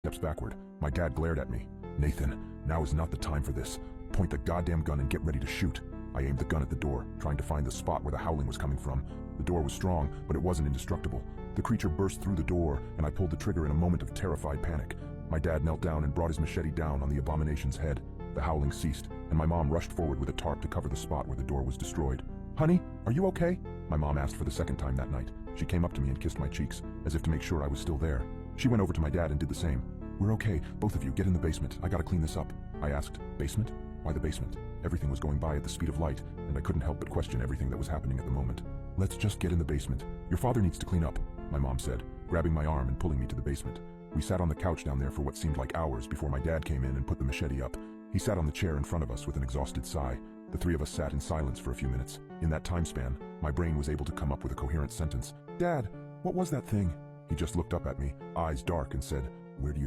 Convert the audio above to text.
steps backward. My dad glared at me. "Nathan, now is not the time for this. Point the goddamn gun and get ready to shoot." I aimed the gun at the door, trying to find the spot where the howling was coming from. The door was strong, but it wasn't indestructible. The creature burst through the door, and I pulled the trigger in a moment of terrified panic. My dad knelt down and brought his machete down on the abomination's head. The howling ceased, and my mom rushed forward with a tarp to cover the spot where the door was destroyed. "Honey, are you okay?" my mom asked for the second time that night. She came up to me and kissed my cheeks, as if to make sure I was still there. She went over to my dad and did the same. "We're okay, both of you, get in the basement. I gotta clean this up." I asked, "Basement? Why the basement?" Everything was going by at the speed of light, and I couldn't help but question everything that was happening at the moment. "Let's just get in the basement. Your father needs to clean up," my mom said, grabbing my arm and pulling me to the basement. We sat on the couch down there for what seemed like hours before my dad came in and put the machete up. He sat on the chair in front of us with an exhausted sigh. The three of us sat in silence for a few minutes. In that time span, my brain was able to come up with a coherent sentence. "Dad, what was that thing?" He just looked up at me, eyes dark, and said, "Where do you think